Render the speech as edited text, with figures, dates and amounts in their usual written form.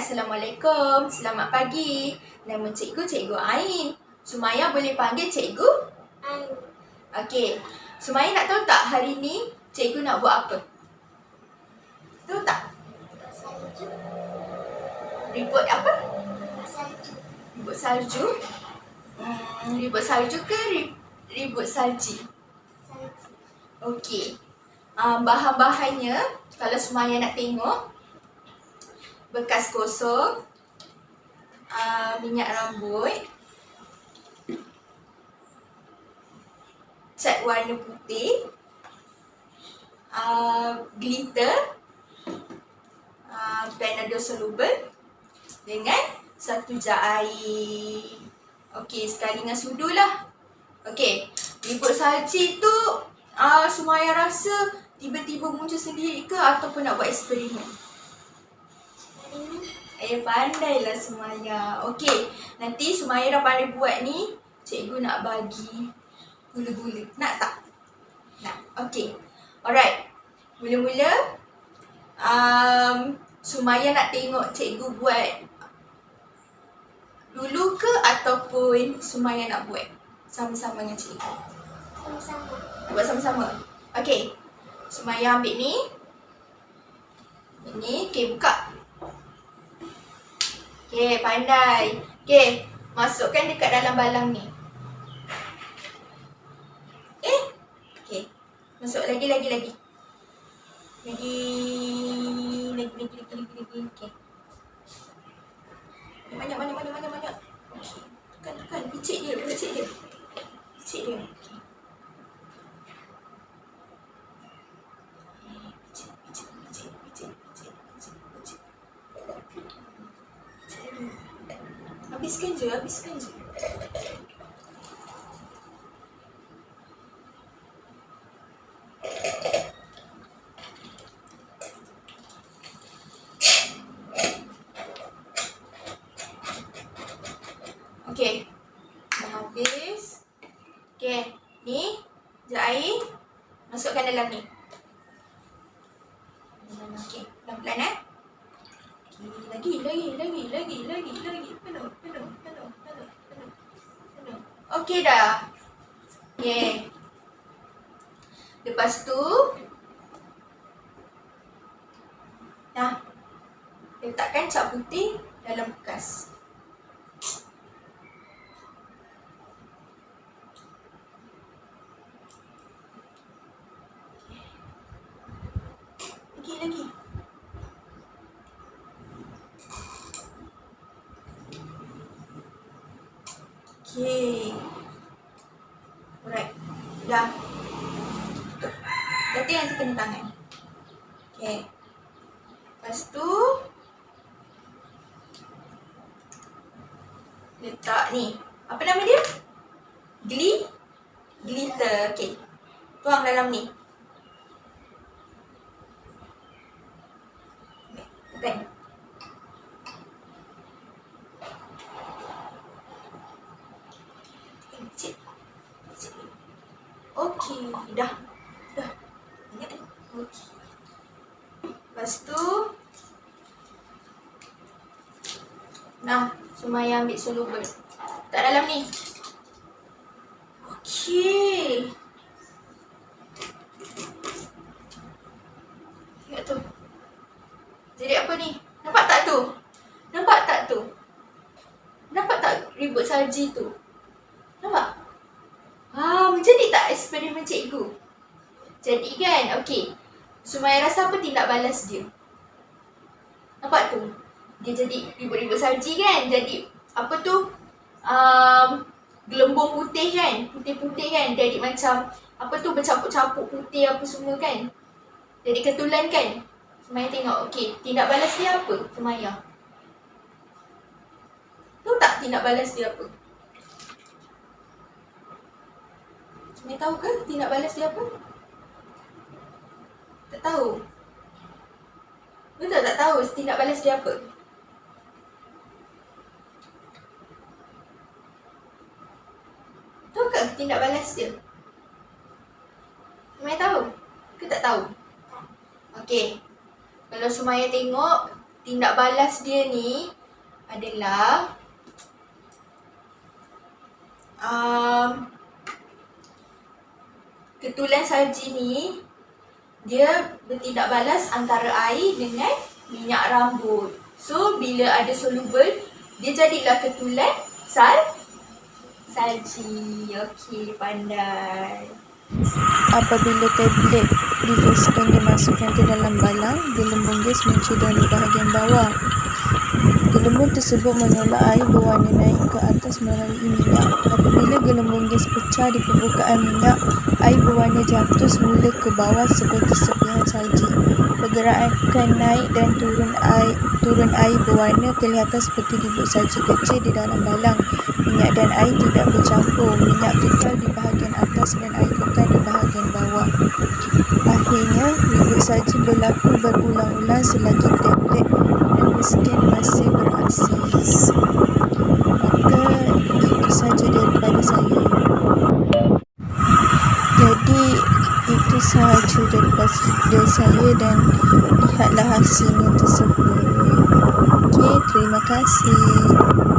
Assalamualaikum. Selamat pagi. Nama cikgu, Cikgu Ain. Sumaya boleh panggil cikgu? Ain. Okey. Sumaya nak tahu tak hari ni cikgu nak buat apa? Tahu tak? Salju. Ribut apa? Salju. Ribut salju? Ribut salju ke ribut salji? Salju. Okey. Bahan-bahannya kalau Sumaya nak tengok, bekas gosok, minyak rambut, cat warna putih, glitter, Panadol soluble dengan satu jar air. Okey, sekali dengan sudu lah. Okey, ribut salji tu Sumaya rasa tiba-tiba muncul sendiri ke ataupun nak buat eksperimen? Pandailah Sumaya. Okey, nanti Sumaya dah pandai buat ni, cikgu nak bagi gula-gula. Nak tak? Nak. Okey. Alright. Mula-mula Sumaya nak tengok cikgu buat dulu ke ataupun Sumaya nak buat sama-sama dengan cikgu? Sama-sama. Nak buat sama-sama? Okey. Sumaya ambil ni. Ini, okey, buka. Okey, pandai. Okey, masukkan dekat dalam balang ni. Okey. Masuk lagi. Lagi. Okey. Banyak. Okey. Tekan. Picit dia. Okey. Habiskan je. Okey. Dah habis. Okey. Ni jar air. Masukkan dalam ni. Okey. Pelan-pelan Okey. Lagi. Penuh. Okey dah. Okey. Lepas tu letakkan cat putih dalam bekas. Lagi. Okey. Alright. Dah. Nanti kena tangan. Okey. Lepas tu letak ni. Apa nama dia? Glitter. Okey. Tuang dalam ni. Tekan. Kecil. Okey, dah. Ingat tak? Okey. Lepas tu Sumaya ambil soluble. Tak dalam ni. Okey. Tengok tu. Jadi apa ni? Nampak tak tu? Nampak tak ribut salji tu? Nampak? Menjadi tak eksperimen cikgu? Jadi kan? Okey. Sumaya rasa apa tindak balas dia? Nampak tu? Dia jadi ribut-ribut salji kan? Jadi apa tu? Gelembung putih kan? Putih-putih kan? Jadi macam apa tu, bercampur-campur putih apa semua kan? Jadi ketulan kan? Sumaya tengok. Okey, tindak balas dia apa? Sumaya tahu tak tindak balas dia apa? Sumaya tahu ke tindak balas dia apa? Tak tahu? Betul tak tahu tindak balas dia apa? Tahu ke tindak balas dia? Sumaya tahu? Ke tak tahu? Okey. Kalau Sumaya tengok tindak balas dia ni adalah ketulan salji ni dia bertindak balas antara air dengan minyak rambut. So bila ada soluble, dia jadilah ketulan salji. Okey, pandai. Apabila tablet difuskan dimasukkan ke dalam balang, gelembung gas mencedang di bahagian bawah. Gelembung tersebut menolak air berwarna naik ke atas melalui minyak. Apabila gelembung gas pecah di permukaan minyak, air berwarna jatuh semula ke bawah seperti serpihan salji. Pergerakan naik dan turun air berwarna kelihatan seperti bubuk salji kecil di dalam balang. Minyak dan air tidak bercampur. Minyak kekal di bahagian atas dan air kekal di bahagian bawah. Akhirnya, ribut salji berlaku berulang-ulang selagi tablet dan mesin masih beraksi. Maka itu saja daripada saya. Jadi itu sahaja daripada saya dan lihatlah hasilnya tersebut. Okey, terima kasih.